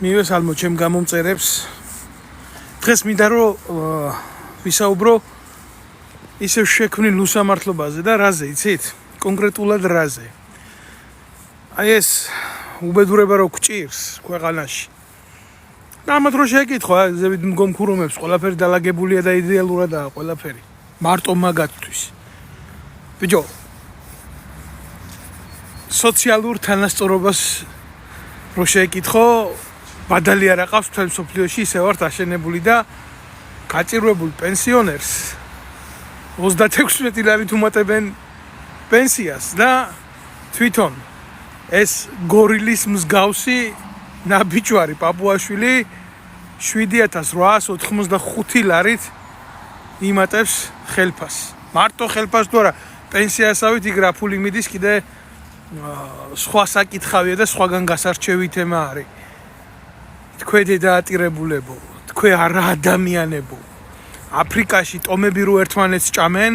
მივესალმო ჩემ გამომწერებს. დღეს მინდა რომ ვისაუბრო ისევ შექმნილ უსამართლობაზე და რაზე, იცით? კონკრეტულად რაზე. აი ეს უბედურება რო გჭირს ქვეყანაში. და ამათ რო შეკითხო, ზევით მგომქურუმებს ყველაფერი დალაგებულია და იდეალურადაა ყველაფერი. მარტო მაგათთვის. ბიჭო, სოციალურ თანასწორობას რო შეკითხო, ბადალი არ აყავს მთელ მსოფლიოში, ისე ვართ აშენებული და გაჭირვებულ პენსიონერს 36 ლარით უმატებენ პენსიას და თვითონ ეს გორილის მსგავსი ნაბიჯვარი პაპუაშვილი 7885 ლარით იმატებს ხელფას. მარტო ხელფას თუ არა, პენსიასავით იქ რა ფული მიდის კიდე სხვა საკითხავია და სხვაგან გასარჩევი თემა არის. თქვენ დედაატირებულებო, თქვენ არა ადამიანებო. აფრიკაში ტომები რო ერთმანეთს ჭამენ,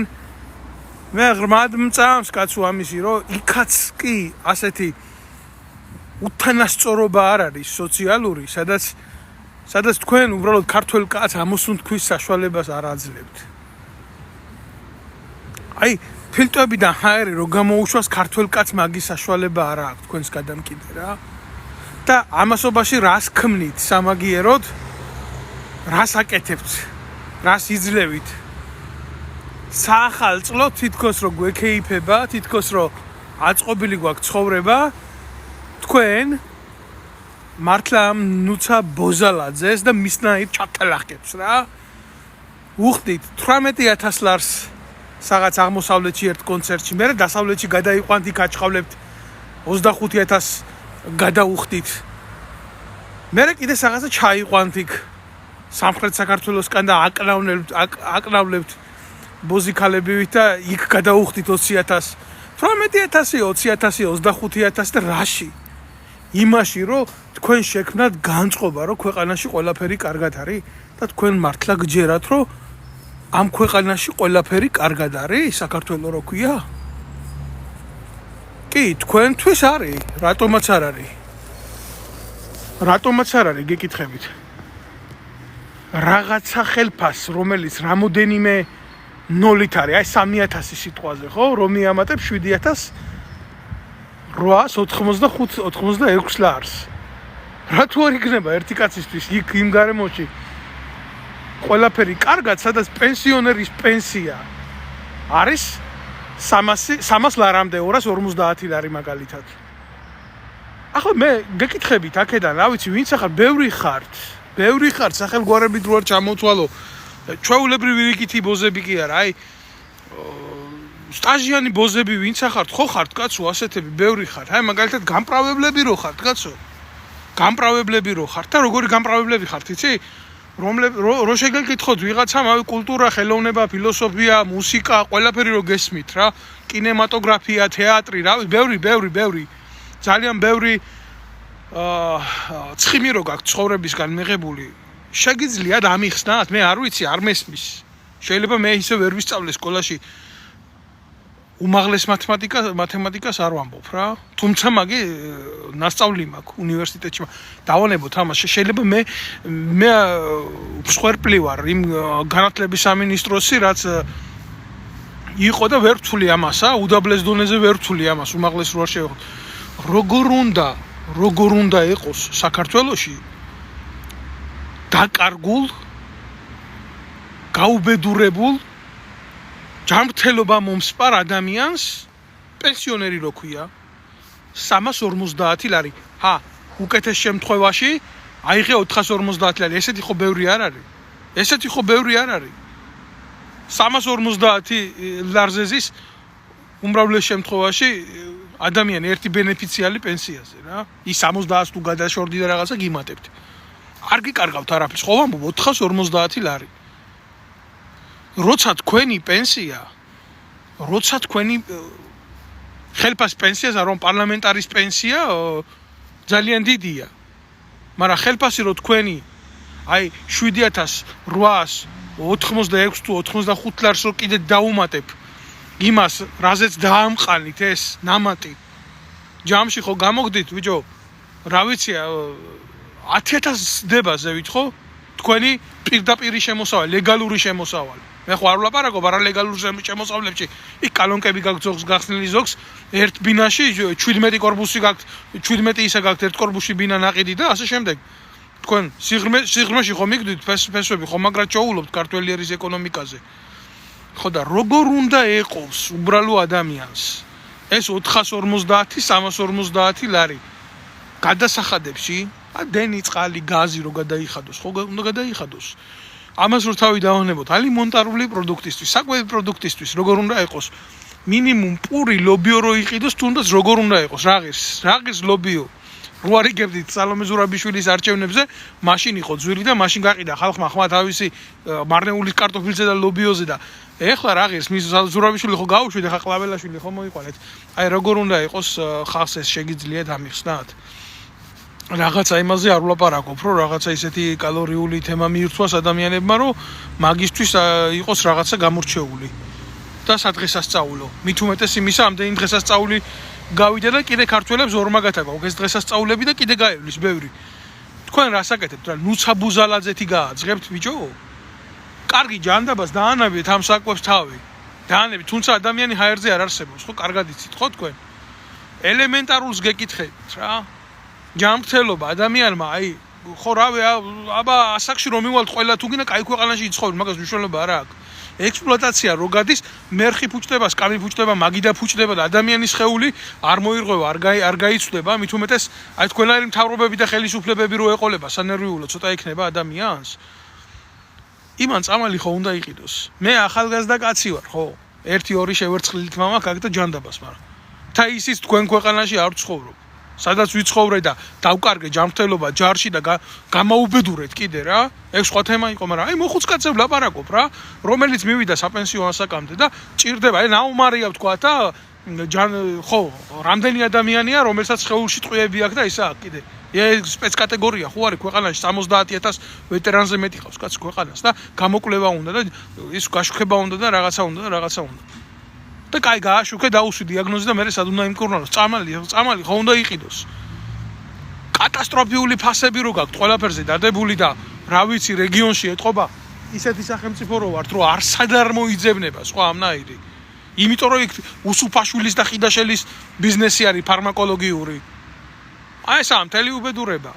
მე ღრმად მწამს კაცო ამისი, რომ იქაც კი ასეთი უთანასწორობა არ არის სოციალური, სადაც თქვენ უბრალოდ ქართველ კაცს ამოსუნთქვის საშუალებას არ აძლევთ. აი, ფილტვებიდან ჰაერი რო გამოუშვას ქართველ კაცს მაგის საშუალება არ აქვს თქვენს გადამკიდე რა. და ამასობაში რას ქმნით სამაგიეროდ, რას აკეთებთ, რას იძლევით. საახალწლო თითქოს რო გვექეიფება, თითქოს რო აწყობილი გვაქვს ცხოვრება, თქვენ მართლა ამ ნუცა ბოზალაძეს და მისნაირ ჩათალახებს რა. უხდით 18000 ლარს რაღაც აღმოსავლეთში ერთ კონცერტში, მე დასავლეთში გადაიყვანთ, იქ აჩხავლებთ 25000 გადაუხდით. მე კიდე რაღაცა ჩაიყვანთ იქ სამხრეთ საქართველოსკან და აკნავლებთ ბოზიქალებივით და იქ გადაუხდით 20000. 18000, 20000, 25000 და რაში? იმაში, რომ თქვენ შექმნათ განწყობა, რომ ქვეყანაში ყველაფერი კარგად არის და თქვენ მართლა გჯერათ, რომ ამ ქვეყანაში ყველაფერი კარგად არის, საქართველოს რო ქვია? კი, თქვენთვის არის, რატომაც არ არის. რატომაც არ არის, გეკითხებით. რაღაცა ხელფას, რომელიც რამოდენიმე ნოლით არის, აი 3000 სიტყვაზე, ხო? რომ მიამატებ 7886 ლარს. რა თუ არ იქნება ერთი კაცისთვის იქ იმ გარემოში ყველაფერი კარგად, სადაც პენსიონერის პენსია არის 300 ლარამდე 250 ლარი მაგალითად. ახლა მე გეკითხებით აქედან, რა ვიცი, ვინც ახლა ბევრი ხართ, სახელგვარებით რო არ ჩამოთვალო. ჩვეულებრივი ვიკითი ბოზები კი არა, აი სტაჟიანი ბოზები ვინც ახართ, ხო ხართ კაცო, ასეთები ბევრი ხართ. აი მაგალითად გამправებლები რო ხართ, კაცო. გამправებლები რო ხართ და როგორი გამправებლები ხართ, იცი? რო შეგეკითხოთ ვიღაცამ, აი კულტურა, ხელოვნება, ფილოსოფია, მუსიკა, ყველაფერი რო გესმით რა, კინემატოგრაფია, თეატრი, რა, ბევრი. ძალიან ბევრი ცხიმი რო გაქვს ცხოვრებისგან მიღებული. შეგიძლიათ ამიხსნათ? მე არ ვიცი, არ მესმის. შეიძლება მე ისე ვერ ვისწავლე სკოლაში უმაღლეს მათემატიკას არ ვამბობ რა. თუმცა მაგი ნასწავლი მაქვს უნივერსიტეტში. დავანებოთ ამას. შეიძლება მე მსხვერპლი ვარ იმ განათლების სამინისტროსი, რაც იყო და ვერ ვთვლი ამასა, უდაბლეს დონეზე ვერ ვთვლი ამას, უმაღლეს რო არ შევეხოთ. როგორ უნდა იყოს საქართველოში დაკარგულ, გაუბედურებულ, ჯანმრთელობა მომსპარ ადამიანს პენსიონერი რო ქვია 350 ლარი. უკეთეს შემთხვევაში აიღე 450 ლარი. ესეთი ხო ბევრი არ არის. 350 ლარზე ზის უმრავლეს შემთხვევაში ადამიანი ერთი ბენეფიციალი პენსიაზე რა. ის 70-ს თუ გადაშორდი და რაღაცა გიმატებთ. არ გიკარგავთ არაფერს, ხო ვამბობ 450 ლარი. როცა თქვენი პენსია, როცა თქვენი ხელფას პენსიაზე რომ პარლამენტარის პენსია ძალიან დიდია. მაგრამ ხელფასი რო თქვენი აი 7886 თუ 85 ლარს რო კიდე დაუმატებ იმას, რაზეც დაამყანით ეს ნამატი. ჯამში ხო გამოგდით, ბიჭო? რა ვიცი 10000 დებაზე ვითხოვ თქვენი პირდაპირი შემოსავალი ლეგალური შემოსავალი მე ხო არ ვლაპარაკობ არალეგალურ შემოსავლებში იქ კალონკები გაქვს გახსნილი ზოგს ერთ ბინაში 17 კორპუსი გაქვთ 17 ისა გაქვთ ერთ კორპუსში ბინა ნაყიდი და ასე შემდეგ თქვენ სიღრმეში ხომ იგდით ფესვები ხომ მაგრად ჩაულობთ ქართველი ერის ეკონომიკაზე ხო და როგორ უნდა ეყოს უბრალო ადამიანს ეს 450 350 ლარი გადასახადებში დენი წყალი გაზი რო გადაიხადოს ხო უნდა გადაიხადოს ამას რო თავი დავანებოთ ალიმენტარული პროდუქტისთვის საკვები პროდუქტისთვის როგორ უნდა ეყოს მინიმუმ პური ლობიო რო იყიდოს თუნდაც როგორ უნდა ეყოს რაღის ლობიო რო არიგებდით სალომე ზურაბიშვილის არჩევნებზე მაშინ იყო ძვირი და მაშინ გაყიდა ხალხმა ხმა თავისი მარნეულის კარტოფილზე და ლობიოზე და ეხლა რაღის მის ზურაბიშვილი ხო გაუშვით ეხლა ყლაველაშვილი ხო მოიყვანეთ აი როგორ უნდა ეყოს ხალხს ეს შეგიძლიათ ამიხსნათ რაღაცა იმაზე არ ვლაპარაკობ რომ რაღაცა ისეთი კალორიული თემა მიირთვას ადამიანებმა რომ მაგისთვის იყოს რაღაცა გამორჩეული და სადღესასწაულო მით უმეტეს იმისა ამდენი დღესასწაული გავიდა და კიდე ქართველებს ორმაგათა გაქვს ეს დღესასწაულები და კიდე გაევლის ბევრი თქვენ რას აკეთებთ რა ნუცაბუზალაძეთი გააძღებთ ბიჭო კარგი ჯანდაბას დაანებეთ ამ საკვებს თავი დაანებით თუმცა ადამიანი ჰაერზე არ არსებობს ხო კარგად იცით ხო თქვენ ელემენტარულს გეკითხებით რა ჯანმრთელობა ადამიანმა აი ხო რავი აბა ასაკში რომ მივალთ ყველა თუ გინდა კაი ქვეყანაში იცხოვროთ მაგას მნიშვნელობა არ აქვს ექსპლუატაცია რო გადის მერხი ფუჭდება სკამი ფუჭდება მაგიდა ფუჭდება და ადამიანის ხეული არ მოირღვევა არ გაიცვლება მით უმეტეს აი თქვენარი მთავრობები და ხელისუფლებები რო ეყოლება სანერვიულო ცოტა იქნება ადამიანს იმან წამალი ხო უნდა იყიდოს მე ახალგაზრდა კაცი ვარ ხო 1-2 შევერცხლილი თმა მაქვს აქ და ჯანდაბას მაგრამ და ისიც თქვენ ქვეყანაში არ ცხოვრობ სადაც ვიცხოვრე და დავკარგე ჯანმრთელობა ჯარში და გამაუბედურეთ კიდე რა ეგ სხვა თემა იყო მაგრამ აი მოხუცკაცებ ლაპარაკობ რა რომელიც მივიდა საპენსიო ასაკამდე და ჭირდება აი ნაუმარია ვთქვა და ხო რამდენი ადამიანია რომელსაც ხეულში ტყვიები აქვს და ისა კიდე ეს სპეცკატეგორია ხო არის ქვეყანაში 70000 ვეტერანზე მეტი ყავს კაც ქვეყანას და გამოკვლევა უნდა და ის გაშუქება უნდა და რაღაცა უნდა და კაი გააშუქე დაუსვი დიაგნოზი და მე სად უნდა იმკურნალოს წამალი ხო უნდა იყიდოს კატასტროფიული ფასები რო გაქვთ ყველაფერზე დადებული და რა ვიცი რეგიონში ეთყობა ისეთი სახელმწიფო რო ვართ რომ არსად არ მოიძებნება სხვა ამნაირი იმიტომ რომ იქ უსუფაშვილის და ხიდაშელის ბიზნესი არის ფარმაკოლოგიური აი ეს მთელი უბედურება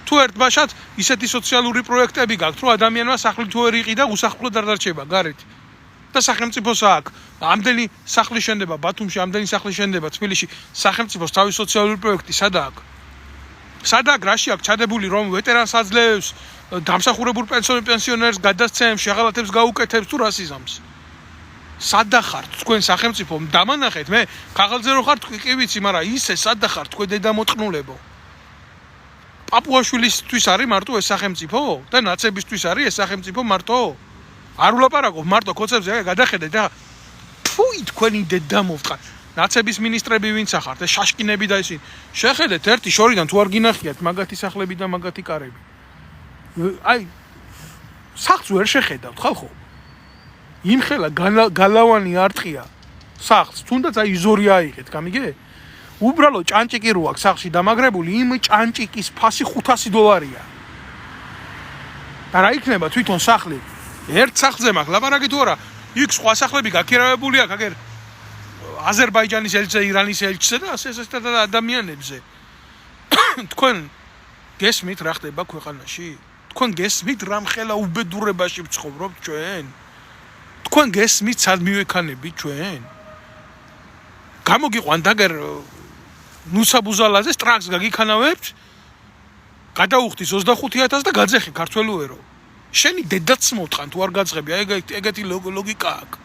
თუ ერთბაშად ისეთი სოციალური პროექტები გაქვთ რომ ადამიანმა სახლი თუ ვერ იყიდა უსახლოდ არ დარჩება გარეთ და სახელმწიფოს აქვს ამდენი სახლი შენდება ბათუმში ამდენი სახლი შენდება თბილისში სახელმწიფოს თავის სოციალური პროექტი სადაა რაში აქვს ჩადებული რომ ვეტერანს აძლევს დამსახურებულ პენსიონერს გადასცემს შეღალათებს გაუკეთებს თუ რასიზმს სადა ხართ თქვენ სახელმწიფო დამანახეთ მე ქაღალდზე რო ხართ კი ვიცი მაგრამ ისე სადა ხართ თქვენ დედამოწყნულებო პაპუაშვილისთვის არის მარტო ეს სახელმწიფო და ნაცებისთვის არის ეს სახელმწიფო მარტო არ ვლაპარაკობ მარტო კოცებზე გადახედეთ და ფუი თქვენი დედა მოვტყარ ნაცების მინისტრები ვინც ახართ ეს შაშკინები და ისინი შეხედეთ ერთი შორიდან თუ არ გინახიათ მაგათი სახლები და მაგათი კარები აი სახლს ვერ შეხედავთ ხალხო იმხელა გალავანი არტყია სახლს თუნდაც აი იზორი აიღეთ გამიგე უბრალო ჭანჭიკი რო აქვს სახლში დამაგრებული იმ ჭანჭიკის ფასი $500 და რა იქნება თვითონ სახლი ერთ სახლზე მაქვს ლაპარაკი თუ არა იქ სხვა სახლები გაქირავებული აქვს აგერ აზერბაიჯანის ელჩზე ირანის ელჩზე და ასე ადამიანებზე თქვენ გესმით რა ხდება ქვეყანაში თქვენ გესმით რა მხელა უბედურებაში ვცხოვრობთ ჩვენ თქვენ გესმით სად მივექანებით ჩვენ გამოგიყვანთ აგერ ნუსაბუზალაძეს ტრაქს გაგიქანავებთ გადაუხდის 25000 და გაძეხი ქართველუერო შენი დედაც მოტყან თუ არ გაძღები აი ეგეთი ლოგიკა აქვს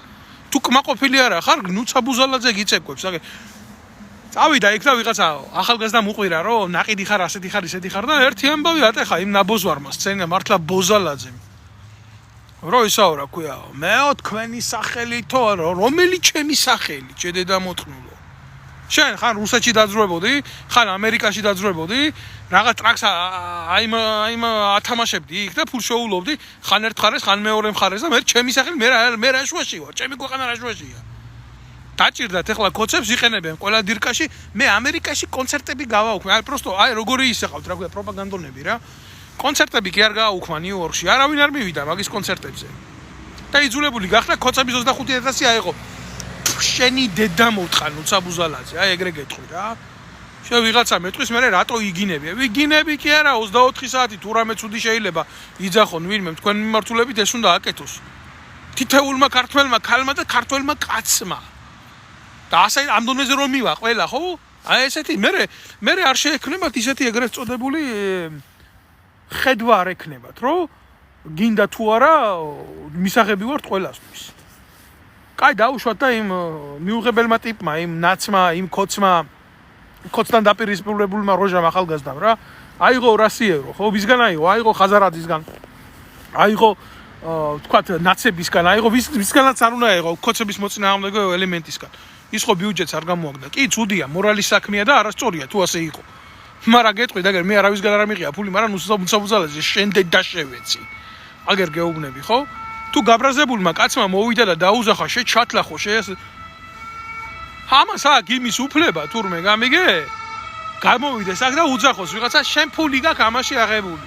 თუ კმაყოფილი არა ხარ ნუცაბუზალაძე გიწეკვებს აგერ წავიდა იქ და ვიღაცა ახალგაზრდა მოყვირა რომ ნაყიდი ხარ ასეთი ხარ ისეთი ხარ და ერთი ამბავი ატეხა იმ ნაბოზვარმა სცენა მართლა ბოზალაძემ რო ისაურა ქვია მეო თქვენი სახელითო რომელი ჩემი სახელი შედედა მოწყნულო შენ ხან რუსეთში დაძრუებოდი ხან ამერიკაში დაძრუებოდი რაღაც ტრაქს აი ათამაშებდი იქ და ფულს შოულობდი ხან ერთ მხარეს ხან მეორე მხარეს და მე ჩემი სახელი მე რა შუაში ვარ ჩემი ქვეყანა რა შუაშია დაჭირდათ ეხლა კოცებს იყენებენ ყველა დირკაში მე ამერიკაში კონცერტები გავაუქმე აი პროსტო აი როგორი ისეყავთ რა ქვია პროპაგანდონები რა კონცერტები კი არ გააუქმა ნიუ-იორკში არავინ არ მივიდა მაგის კონცერტებზე და იძულებული გახდა კოცების 25000 აიღო შენი დედა მოვთხან უცაბუზალაძე აი ეგრე გეტყვი რა შე ვიღაცა მეტყვის მე რატო იგინები ვიგინები კი არა 24 საათი თუ რამე ცუდი შეიძლება იძახონ ვინმე თქვენ მიმართულებით ეს უნდა აკეთოს თითეულმა ქართველმა ქალმა და ქართველმა კაცმა და ასე ამ დონეზე რომ მივა ყველა ხო აი ესეთი მე არ შეექნებათ ისეთი ეგრეთ წოდებული ხედვა არ ექნებათ რომ გინდა თუ არა მისაღები ვართ ყველასთვის კაი დაუშვათ და იმ მიუღებელმა ტიპმა იმ ნაცმა იმ კოცთან დაპირისპირებულმა როჟამ ახალგაზრდამ რა აიღო 200 евро ხო ვისგან აიღო აიღო ხაზარაძისგან აიღო თქვათ ნაცებისგან აიღო ვისგანაც არ უნდა აიღო კოცების მოწინააღმდეგე ელემენტისგან ის ხო ბიუჯეტს არ გამოაგდა კი ცუდია მორალის საქმეა და არასწორია თუ ასე იყო მაგრამ გეტყვი და მე არავისგან არ ამიღია ფული მაგრამ უსაბუძალაზე შენდე დაშევეცი აგერ გეუბნები ხო თუ გაბრაზებულმა კაცმა მოვიდა და დაუზახა შეჩათლახო ამას აქ იმის უფლება თურმე გამიგე გამოვიდეს აქ და უძახოს ვიღაცა შენ ფული გაქვს ამაში აღებული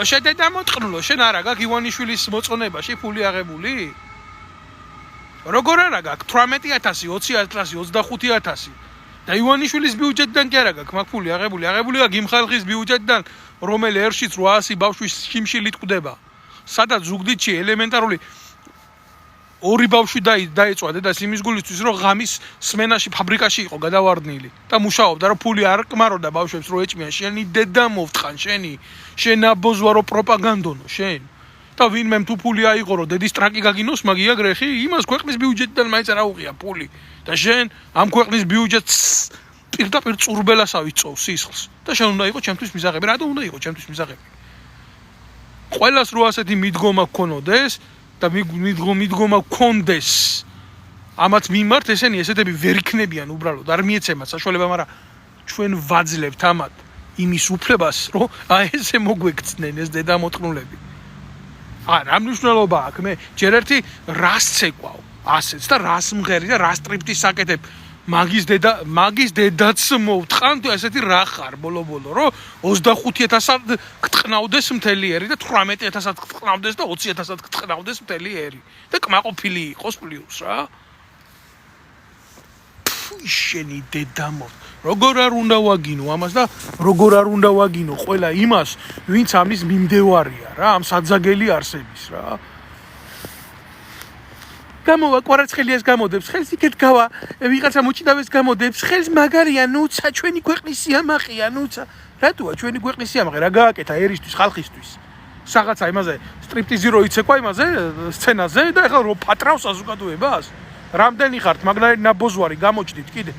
შედედა მოტყნულო შენ არა გაქვს ივანიშვილის მოწონებაში ფული აღებული როგორ არა გაქვს 18000 20000 25000 და ივანიშვილის ბიუჯეტიდან კი არა გაქვს მაგ ფული აღებული გაქვს იმ ხალხის ბიუჯეტიდან რომელი ერშიც 800 ბავშვის შიმშილით ყდება სადაც ზუგდიდში ელემენტარული ორი ბავშვი დაეწვა დედას იმის გულისთვის რომ ღამის სმენაში ფაბრიკაში იყო გადავარდნილი და მუშაობდა რომ ფული არ კმაროდა ბავშვებს რო ეჭმიან შენი დედა მოვთხან შენ აბოზვა რო პროპაგანდონო შენ და ვინმე თუ ფული აიღო რომ დედის ტრაკი გაგინოს მაგია გრეხი იმას ქვეყნის ბიუჯეტიდან მაინც არ აუღია ფული და შენ ამ ქვეყნის ბიუჯეტს პირდაპირ წურბელასავით წოვს სისხლს და შენ უნდა იყო ჩემთვის მიზაღები რატომ უნდა იყო ჩემთვის მიზაღები ყველას რო ასეთი მიდგომა გქონოდეს და მიდგომა გქონდეს ამათ მიმართ ესენი ესეთები ვერ იქნებიან უბრალოდ არ მიეცემათ საშუალება მაგრამ ჩვენ ვაძლევთ ამათ იმის უფლებას რომ აი ესე მოგვექცნენ ეს დედამოტყნულები რა მნიშვნელობა აქვს მე ჯერ ერთი რას ცეკვავ ასეც და რას მღერი და რას ტრიპტის საკეთებ მაგის დედაც მოვთხან თუ ესეთი რა ხარ ბოლო-ბოლო რომ 25000-ად გტყნავდეს მთელი ერი და 18000-ად გტყნავდეს და 20000-ად გტყნავდეს მთელი ერი და კმაყოფილი იყოს პლუს რა შენი დედა როგორ არ უნდა ვაგინო ამას და როგორ არ უნდა ვაგინო ყველა იმას ვინც ამის მიმდევარია რა ამ საძაგელი არსების რა გამოვა კვარაცხელიას გამოდებს ხელს იქეთ გავა ვიღაცა მოჭიდავეს გამოდებს ხელს მაგარია ნუცა ჩვენი ქვეყნის სიამაყეა ნუცა რატოა ჩვენი ქვეყნის სიამაყე რა გააკეთა ერისთვის ხალხისთვის რაღაცა იმაზე სტრიპტიზი რო იცეკვა იმაზე სცენაზე და ეხლა რო პატრავს საზოგადოებას რამდენი ხართ მაგნარი ნაბოზვარი გამოჭდით კიდე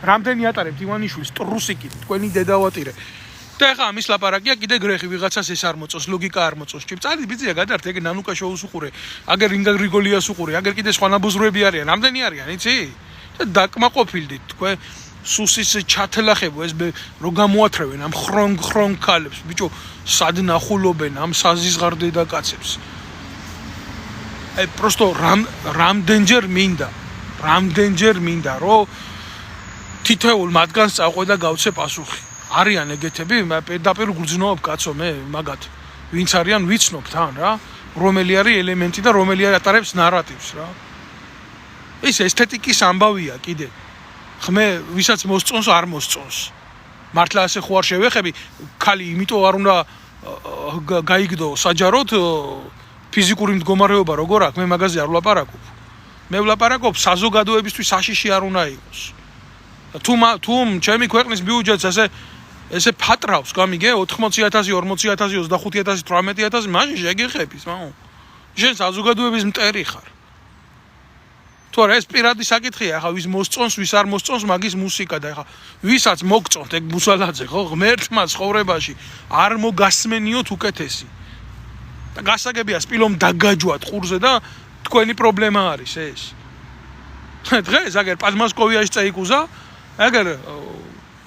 რამდენი ატარებთ ივანიშვილს ტრუსიკით თქვენი დედავატირე და ეხლა ამის ლაპარაკია კიდე გრეხი ვიღაცას ეს არ მოწონს ლოგიკა არ მოწონს ჭირ წარი ბიძია გადართ ეგ ნანუკა შოუს უყურე აგერ ინგა გრიგოლიას უყურე აგერ კიდე სხვა ნაბოზრუები არიან რამდენი არიან იცი და დაკმაყოფილდით თქვენ სუსის ჩათლახებო ეს რო გამოათრევენ ამ ხრონგ ქალებს ბიჭო სად ნახულობენ ამ საზიზღარ დედაკაცებს აი პროსტო რამდენჯერ მინდა რომ თითოეულ მათგანს წაყვე და გავცე პასუხი არიან ეგეთები პირდაპირ გრძნობ კაცო მე მაგათ ვინც არიან ვიცნობ თან რა რომელი არის ელემენტი და რომელი ატარებს ნარატივს რა ეს ესთეტიკის ამბავია კიდე ხმე ვისაც მოსწონს არ მოსწონს მართლა ასე ხო არ შევეხები ქალი იმიტომ არ უნდა გაიგდო საჯაროდ ფიზიკური მდგომარეობა როგორ აქვს მე მაგაზე არ ვლაპარაკობ მე ვლაპარაკობ საზოგადოებისთვის საშიში არ უნდა იყოს თუ ჩემი ქვეყნის ბიუჯეტს ესე ფატრავს გამიგე 80000 40000 25000 18000 მაშინ შეგეხების მაო შენ საზოგადოების მტერი ხარ თუ არა ეს პირადი საკითხია ახლა ვის მოსწონს ვის არ მოსწონს მაგის მუსიკა და ახლა ვისაც მოგწონთ ეგ მუსალაძე ხო ღმერთმა ცხოვრებაში არ მოგასმენიოთ უკეთესი და გასაგებია სპილომ დაგაჯვათ ყურზე და თქვენი პრობლემა არის ეს დღეს აგერ პადმასკოვიაში წაიკუზა აგერ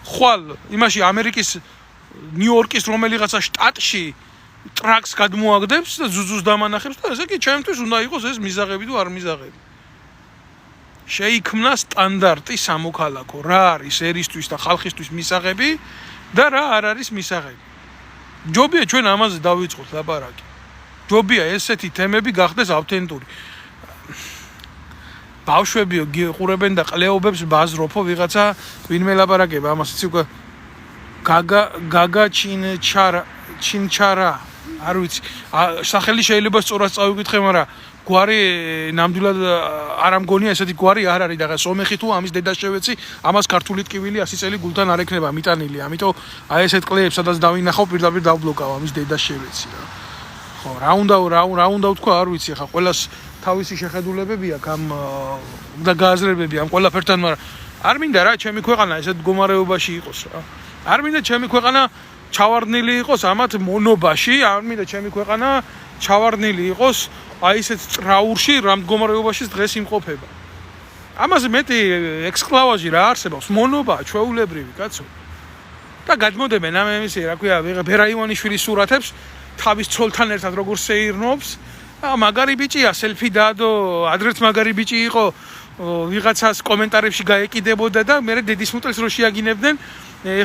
ხვალ იმაში ამერიკის ნიუ-იორკის რომელიღაცა შტატში ტრაქს გადმოაგდებს და ზუზუს დამანახებს და ესე კი ჩემთვის უნდა იყოს ეს მიზაღები თუ არ მიზაღები შეიქმნა სტანდარტი სამოქალაქო, რა არის ერისთვის და ხალხისთვის მისაღები და რა არ არის მისაღები. ჯობია ჩვენ ამაზე დავიწყოთ ლაპარაკი. ჯობია ესეთი თემები გახდეს ავთენტური. ბავშვები გიყურებენ და ყლეობებს ბაზროფო ვიღაცა ვინმე ლაპარაკება ამას იცი უკვე გაგა ჩინჩარა არ ვიცი სახელი შეიძლება სწორად წავიკითხე მაგრამ გვარი ნამდვილად არ ამგონია ესეთი გვარი არ არის და სომეხი თუ ამის დედა შევეცი ამას ქართული ტკივილი 100 წელი გულთან არ ექნება მიტანილი ამიტომ აი ესეთ კლეებს სადაც დავინახავ პირდაპირ დავბლოკავ ამის დედა შევეცი რა ხო რა უნდა ვთქვა არ ვიცი ხა ყველას თავისი შეხედულებები აქვს ამ და გააზრებები ამ ყველაფერთან მაგრამ არ მინდა რა ჩემი ქვეყანა ესეთ მდგომარეობაში იყოს რა არ მინდა ჩემი ქვეყანა ჩავარდნილი იყოს ამათ მონობაში არ მინდა ჩემი ქვეყანა ჩავარდნილი იყოს აი ესეთ ტრაურში რა მდგომარეობაში დღეს იმყოფება ამაზე მეტი ექსკლავაჟი რა არსებობს მონობა ჩვეულებრივი კაცო და გადმოდებენ ამ ემისი რა ქვია ბერა ივანიშვილის სურათებს თავის ცოლთან ერთად როგორ შეირნობს მაგარი ბიჭია სელფი დაადო ადრეც მაგარი ბიჭი იყო ვიღაცას კომენტარებში გაეკიდებოდა და მე დედის მუტელს რო შეაგინებდნენ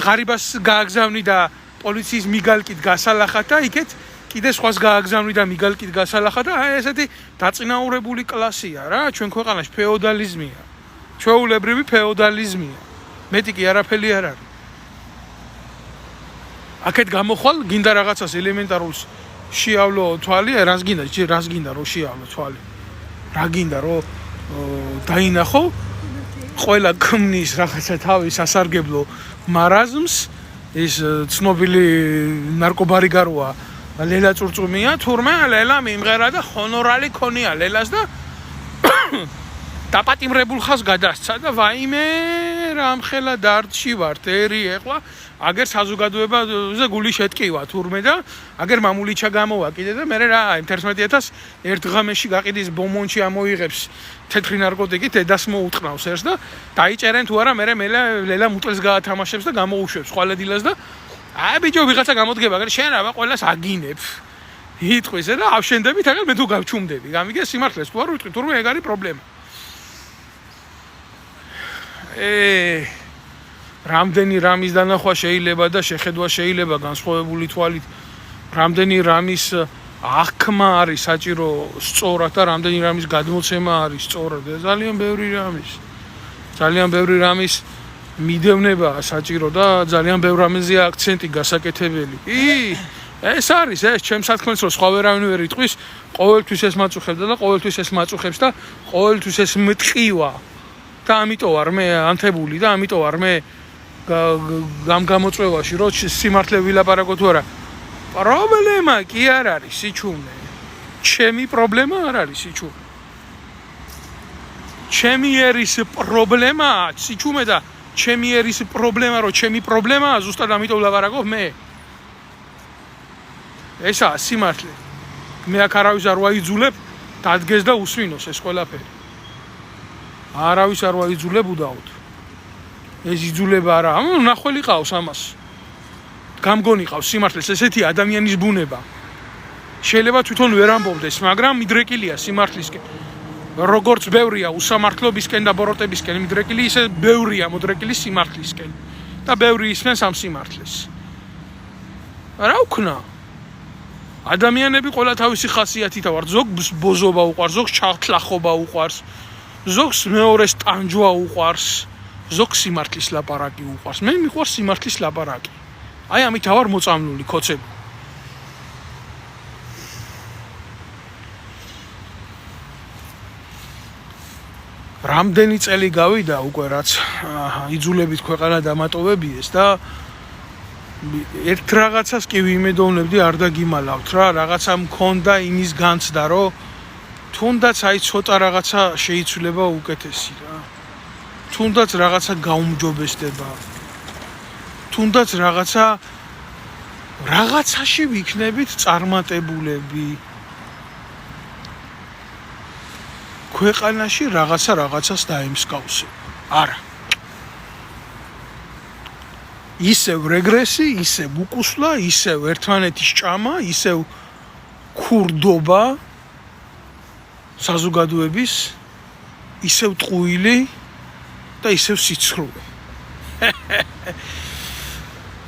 ღარიბას გააგზავნი და პოლიციის მიგალკით გასალახად და იქეთ კიდე სხვას გააგზავნი და მიგალკით გასალახად და აი ესეთი დაწინაურებული კლასია რა ჩვენ ქვეყანაში ფეოდალიზმია ჩვეულებრივი ფეოდალიზმია მეტი კი არაფერი არ არის აქეთ გამოხვალ გინდა რაღაცას ელემენტარულს შეავლო თვალი რას გინდა რომ შეავლო თვალი რა გინდა რომ დაინახო ყველა ქმნის რაღაცა თავის სასარგებლო მარაზმს ის ცნობილი ნარკობარიგაროა ლელა წურწუმია თურმე ლელა მიმღერა და ჰონორალი ქონია ლელას და დაპატიმრებულ ხას გადასცა და ვაიმე რამხელა დარდში ვარ ერი ეხლა აგერ საზოგადოებაზე გული შეტკივა თურმე და აგერ მამულიჩა გამოვა კიდე და მე რა 11000 ერთ ღამეში გაყიდის ბომონჩი ამოიღებს თეთრი ნარკოტიკი დედას მოუტყნავს ერთს და დაიჭერენ თუ არა მე ლელა მუტელს გაათამაშებს და გამოუშვებს ხვალედილას და აი ბიჭო ვიღაცა გამოდგება აგერ შენ რა ყველას აგინებ იტყვის და ავშენდებით აგერ მე თუ გავჩუმდები გამიგე სიმართლეს თუ არ ვიტყვი თურმე ეგ არის პრობლემა რამდენი რამის დანახვა შეიძლება და შეხედვა შეიძლება განსხვავებული თვალით რამდენი რამის აღქმა არის საჭირო სწორად და რამდენი რამის გადმოცემა არის სწორად ძალიან ბევრი რამის მიდევნება საჭირო და ძალიან ბევრ რამეზე აქცენტი გასაკეთებელი ეს არის ეს ჩემ სათქმელს რომ სხვა ვერავინ ვერ იტყვის ყოველთვის ეს მაწუხებდა და ყოველთვის ეს მაწუხებს და ყოველთვის ეს მტყივა და ამიტომ არ მე ანთებული და ამიტომ არ მე გამოწვევაში რომ სიმართლე ვილაპარაკო თუ არა პრობლემა კი არ არის სიჩუმე ჩემი პრობლემა არ არის სიჩუმე ჩემი ერის პრობლემა სიჩუმე და ჩემი ერის პრობლემა რომ ჩემი პრობლემაა ზუსტად ამიტომ ვლაპარაკობ მე ესაა სიმართლე მე აქ არავის არ ვაიძულებ დადგეს და უსვინოს ეს ყველაფერი არავის არ ვაიძულებ უდაოდ ეს იძულება არა ნახველი ყავს ამას გამგონი ყავს სიმართლეს ესეთი ადამიანის ბუნება შეიძლება თვითონ ვერ ამბობდეს მაგრამ მიდრეკილია სიმართლისკენ როგორც ბევრია უსამართლობისკენ და ბოროტებისკენ მიდრეკილი ისე ბევრია მოდრეკილი სიმართლისკენ და ბევრი ისმენს ამ სიმართლეს რა ვქნა ადამიანები ყველა თავისი ხასიათით ავართ ზოგს ბოზობა უყვარს ზოგს ჩახტლახობა უყვარს ზოგს მეორეს ტანჯვა უყვარს ზოგს სიმართლის ლაპარაკი უყვარს მე მიყვარს სიმართლის ლაპარაკი აი ამით ავარ მოწამლული ქოცები რამდენი წელი გავიდა უკვე რაც იძულებით ქვეყანა დამატოვებიეს და ერთ რაღაცას კი ვიმედოვნებდი არ დაგიმალავთ რა რაღაცა მქონდა იმის განცდა რომ თუნდაც აი ცოტა რაღაცა შეიცვლება უკეთესი რა თუნდაც რაღაცა გაუმჯობესდება თუნდაც რაღაცაში ვიქნებით წარმატებულები ქვეყანაში რაღაცას დაემსგავსებ არა ისევ რეგრესი ისევ უკუსვლა ისევ ერთმანეთის ჭამა ისევ ქურდობა საზოგადოების ისევ ტყუილი და ისევ სიცრუე.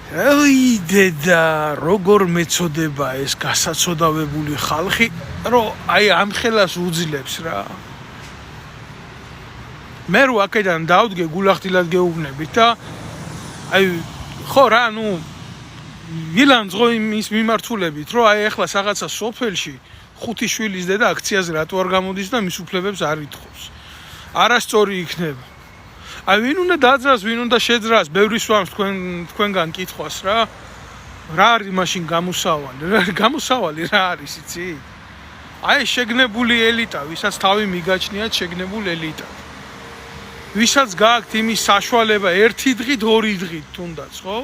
აი დედა, როგორ მეწოდება ეს გასაცოდავებული ხალხი, რომ აი ამ ხელას უძლებს რა. მე რო აქედან დავდგე გულახდილად გეუბნებით და აი ხო რა, ვილანძღო იმის მიმართულებით, რომ აი ახლა რაღაცა სოფელში 5 შვილის დედა აქციაზე რატო არ გამოდის და მის უფლებებს არ ითხოვს. არასწორი იქნება. აი ვინ უნდა დაძრას, ვინ უნდა შეძრას, ბევრი სვამს თქვენგან კითხვას რა. რა არის მაშინ გამოსავალი? გამოსავალი რა არის, იცი? აი შეგნებული ელიტა, ვისაც თავი მიგაჩნიათ შეგნებული ელიტა. ვისაც გააქვთ იმის საშუალება 1 დღით, 2 დღით თუნდაც, ხო?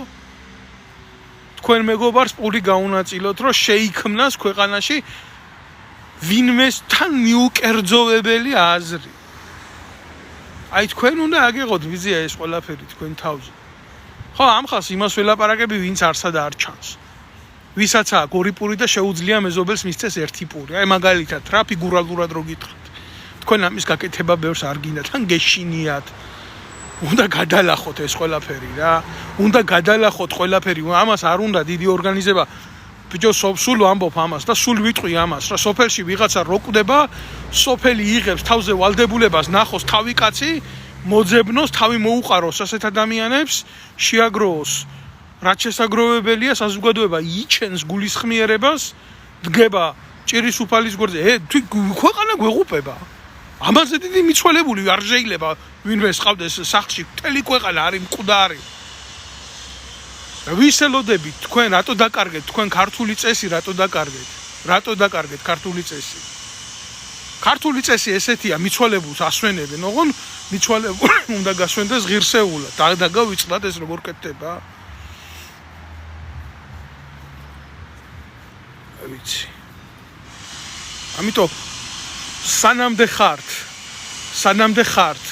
თქვენ მეგობარს პური გაუნაწილოთ, რომ შეიქმნას ქვეყანაში ვინმესთან მიუკერძოვებელი აზრი. აი თქვენ უნდა აგეღოთ ვიზია ეს ყველაფერი თქვენ თავზე. ხო, ამ ხალხს იმას ველაპარაკები, ვინც არსა და არ ჩანს. ვისაც აქვს 2 პური და შეუძლია მეზობელს მისცეს 1 პური. აი მაგალითად, რა ფიგურალურად რო გითხრათ. თქვენ ამის გაკეთება ბევრს არ გინდათ, ან გეშინიათ. უნდა გადალახოთ ეს ყველაფერი რა. უნდა გადალახოთ ყველაფერი. ამას არ უნდა დიდი ორგანიზება. ბიჭო, სულ ვამბობ ამას და სულ ვიტყვი ამას, რა სოფელში ვიღაცა რო კვდება, სოფელი იღებს თავზე ვალდებულებას, ნახოს თავი კაცი, მოძებნოს, თავი მოუყაროს ასეთ ადამიანებს, შეაგროვოს. რაც შესაგროვებელია, საზოგადოება იჩენს გულისხმიერებას, დგება ჭირის უფალის გვერდზე. ქვეყანა გვეღუპება. ამაზე დიდი მიცვალებული არ შეიძლება ვინმე სყავდეს სახლში, მთელი ქვეყანა არის მკვდარი. ვისელოდებით თქვენ რატო დაკარგეთ თქვენ ქართული წესი რატო დაკარგეთ? რატო დაკარგეთ ქართული წესი? ქართული წესი ესეთია, მიცვალებულს ასვენებენ, ოღონ მიცვალებული უნდა გასვენდეს ღირსეულად. და გავიწყდათ ეს როგორ კეთდება? ვიცი. ამიტომ სანამდე ხართ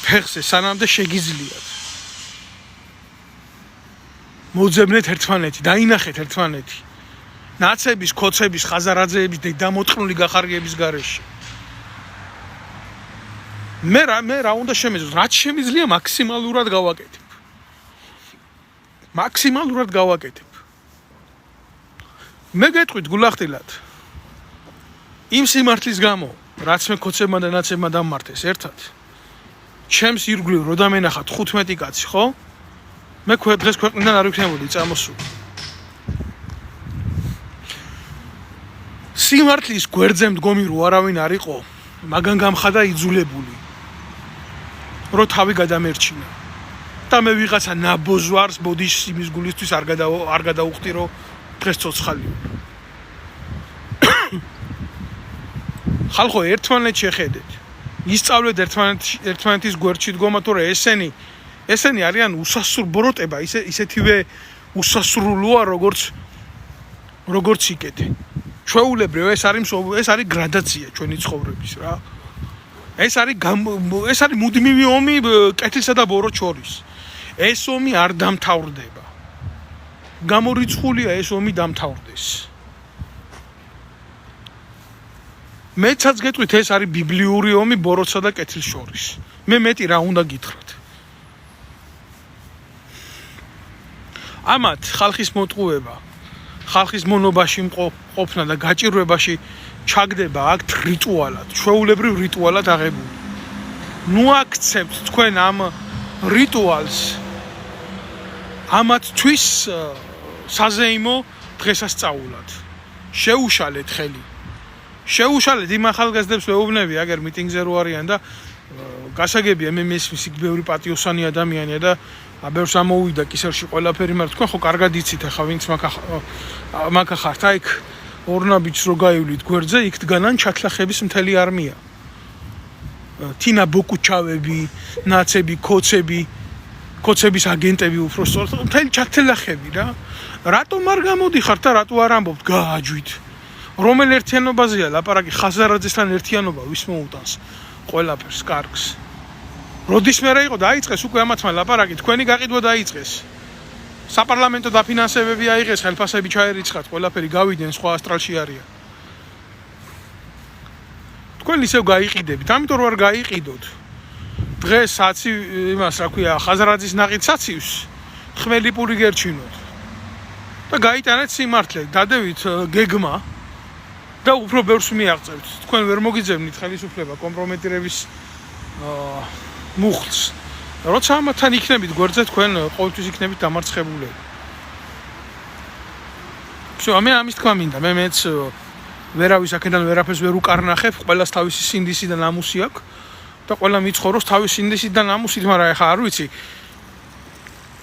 ფეხზე, სანამდე შეგიძლიათ მოძებნეთ ერთმანეთი, დაინახეთ ერთმანეთი. ნაცების, ქოცების, ხაზარაძეების და დამოწყნული გახარგების გარეშე. მე რა უნდა შემეძლოს? რაც შემიძლია მაქსიმალურად გავაკეთებ. მაქსიმალურად გავაკეთებ. მე გეტყვით გულახდილად. იმ სიმართლის გამო, რაც მე ქოცებმა და ნაცებმა დამმართეს ერთად. ჩემს ირგვლივ რო დამენახათ 15 კაცი, ხო? მე დღეს ქვეყნიდან არ ვიქნებოდი წამოსული. სიმართლის გვერდზე მდგომი რო არავინ არ იყო, მაგან გამხადა იძულებული. რო თავი გადამერჩინა. და მე ვიღაცა ნაბოზვარს ბოდიშ იმის გულისთვის არ გადაუხდი, რომ დღეს ცოცხალი ვარ. ხალხო, ერთმანეთს შეხედეთ. ისწავლეთ ერთმანეთის გვერდში დგომა, თორე ესენი არიან უსასრულბროტება, ისეთივე უსასრულოა, როგორც იკეთე. ჩვეულებრივ ეს არის გრადაცია ჩვენი ცხოვრების რა. ეს არის მუდმივი ომი კეთილსა და ბოროტ შორის. ეს ომი არ დამთავრდება. გამორიცხულია ეს ომი დამთავრდეს. მეცაც გეტყვით, ეს არის ბიბლიური ომი ბოროტსა და კეთილს შორის. მე მეტი რა უნდა გითხრათ. ამათ ხალხის მოტყუება, ხალხის მონობაში ყოფნა და გაჭირვებაში ჩაგდება აქ რიტუალად, ჩვეულებრივ რიტუალად აღებული. ნუ აქცევთ თქვენ ამ რიტუალს ამათთვის საზეიმო დღესასწაულად. შეუშალეთ ხელი. შეუშალეთ იმ ახალგაზრდებს ვეუბნები, აგერ მიტინგზე რო არიან და გასაგებია მე მესმის იქ ბევრი პატიოსანი ადამიანია და ბევრს ამოვიდა კისერში ყველაფერი, მაგრამ თქვენ ხო კარგად იცით ახლა ვინც მაგა ხართ, აი იქ ორნაბიჯს რო გაივლით გვერდზე, იქ დგანან ჩათლახების მთელი არმია. თინა ბოკუჩავები, ნაცები, ქოცების აგენტები უბრალოდ მთელი ჩათლახები რა. რატომ არ გამოდიხართ და რატო არ ამბობთ გააჯვით? რომელ ერთიანობაზეა ლაპარაკი? ხაზარაძესთან ერთიანობა ვის მოუტანს ყველაფერს კარგს? როდის მე რა იყო დაიწყეს უკვე ამათმა ლაპარაკი, თქვენი გაყიდვა დაიწყეს. საპარლამენტო დაფინანსებები აიღეს, ხელფასები ჩაერიცხათ, ყველაფერი გავიდნენ, სხვა ასტრალში არიან. თქვენ ისევ გაიყიდებით, ამიტომ რომ არ გაიყიდოთ. დღეს იმას რა ქვია, ხაზარაძის ნაყიდ საცივს ხმელი პური გერჩინოთ. და გაიტანეთ სიმართლე, დადევით გეგმა და უფრო ბევრს მიაღწევთ. თქვენ ვერ მოგიძებნით ხელისუფლება კომპრომეტირების მუხლს. როცა ამათთან იქნებით გვერდზე, თქვენ ყოველთვის იქნებით დამარცხებულები. მე ამის თქვა მინდა, მეც ვერავის აქედან ვერაფერს ვერ უკარნახებ, ყველას თავისი სინდისი და ნამუსი აქვს და ყველა მიცხოვრობს თავისი სინდისით და ნამუსით, მაგრამ ეხა არ ვიცი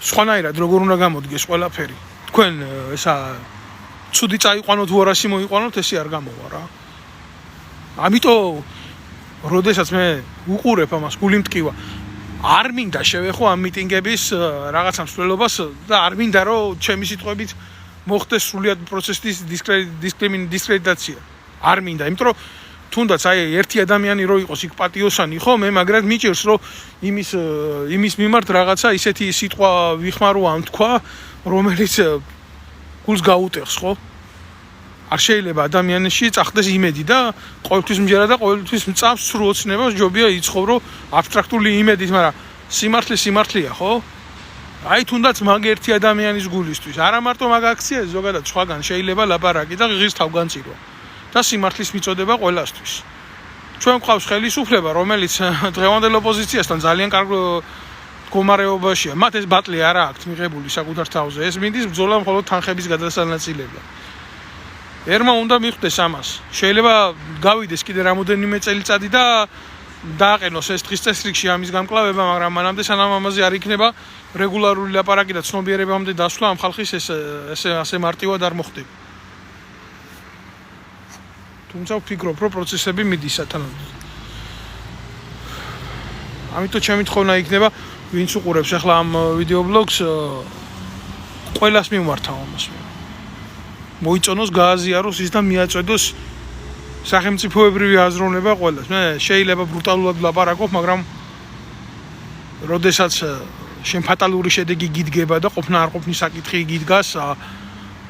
სხვანაირად როგორ უნდა გამოდგეს ყველაფერი. თქვენ ესა ცუდი წაიყვანოთ, უარასი მოიყვანოთ, ესე არ გამოვა რა. ამიტომ როდესაც მე უყურებ ამას, გული მტკივა. არ მინდა შევეხო ამ მიტინგების რაღაცა მსვლელობას და არ მინდა რომ ჩემი სიტყვებით მოხდეს სრულად პროცესის დისკრედიტაცია. არ მინდა, იმიტომ რომ თუნდაც აი ერთი ადამიანი რო იყოს იქ პატიოსანი ხო, მე მაგრად მიჭირს რომ იმის მიმართ რაღაცა ისეთი სიტყვა ვიხმარო ან თქვა, რომელიც გულს გაუტეხს ხო? არ შეიძლება ადამიანში წახდეს იმედი და ყოველთვის მჯერა და ყოველთვის მწავს სრულ ოცნებას ჯობია იცხოვრო აბსტრაქტული იმედით, მაგრამ სიმართლეა ხო? აი თუნდაც მაგ ერთი ადამიანის გულისთვის, არა მარტო მაგ აქციაზე, ზოგადად სხვაგან შეიძლება ლაპარაკი და ღირს თავგანწირვა და სიმართლის მიწოდება ყველასთვის. ჩვენ გვყავს ხელისუფლება, რომელიც დღევანდელ ოპოზიციასთან ძალიან კარგ მდგომარეობაშია. მათ ეს ბატლი არ აქვს მიღებული საკუთარ თავზე. ეს მინდის ბრძოლა მხოლოდ თანხების გადასანაცვლებლად. ერმა უნდა მიხვდეს ამას. შეიძლება გავიდეს კიდე რამოდენიმე წელიწადი და დააყენოს ეს დღის წესრიგში ამის გამკლავება, მაგრამ მანამდე სანამ ამაზე არ იქნება რეგულარული ლაპარაკი და ცნობიერებამდე დასვლა ამ ხალხის ასე მარტივად არ მოხდება. თუმცა ვფიქრობ, რომ პროცესები მიდის სათანადოდ. ამიტომ ჩემი თხოვნა იქნება, ვინც უყურებს ახლა ამ ვიდეო ბლოგს, ყველას მიმართავ ამას. მოიწონოს, გააზიაროს ის და მიაწოდოს სახელმწიფოებრივი აზროვნება ყველას. მე შეიძლება ბრუტალურად ვლაპარაკობ, მაგრამ როდესაც შენ ფატალური შედეგი გიდგება და ყოფნა არ ყოფნის საკითხი გიდგას,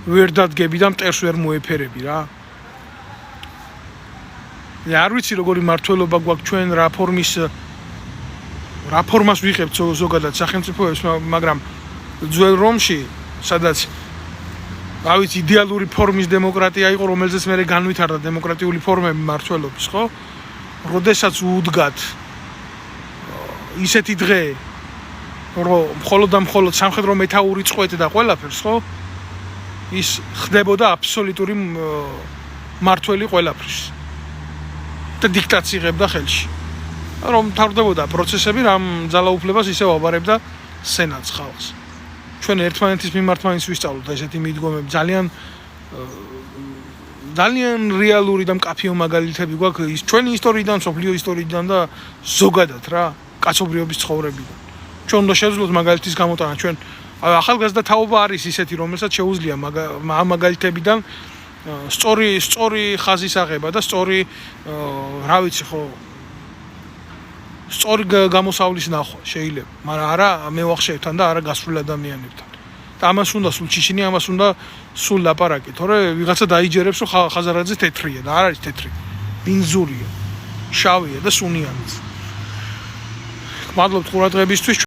ვერ დადგები და მტერს ვერ მოეფერები რა. არ ვიცი როგორი მართლობა გვაქვს ჩვენ რაფორმას ვიღებთ ზოგადად სახელმწიფოებს, მაგრამ ძველ რომში, სადაც ავიც იდეალური ფორმის დემოკრატია იყო, რომელზეც მე განვითარდა დემოკრატიული ფორმები მართლობის, ხო? როდესაც უდგათ ისეთი დღე, რომ მხოლოდ და მხოლოდ სამხედრო მეთაური წყვეთ და ყველაფერს, ხო? ის ხდებოდა აბსოლუტური მართველი ყველაფრის. და დიქტატი იღებდა ხელში. რომ თავდებოდა პროცესები, რამ ძალაუფლებას ისევ აბარებდა სენატს ხალხს. ჩვენ ერთმანეთის მიმართ მაინც ვისწავლოთ ესეთი მიდგომები, ძალიან რეალური და მკაფიო მაგალითები გვაქვს ის ჩვენი ისტორიიდან, სოფლიო ისტორიიდან და ზოგადად რა, კაცობრიობის ცხოვრებიდან. ჩვენ უნდა შევძლოთ მაგალითის გამოტანა, ჩვენ ახალგაზრდა თაობა არის ისეთი, რომელსაც შეუძლია ამ მაგალითებიდან სწორი ხაზის აღება და სწორი რა ვიცი ხო სწორი გამოსავლის ნახვა შეიძლება, მაგრამ არა მევახშეებთან და არა გასულ ადამიანებთან. და ამას უნდა სულ ჩიშინი, ამას უნდა სულ ლაპარაკი, თორე ვიღაცა დაიჯერებს, რომ ხაზარაძე თეთრია და არ არის თეთრი. ბინზურია, შავია და სუნიანიც. მადლობთ ყურადღებისთვის.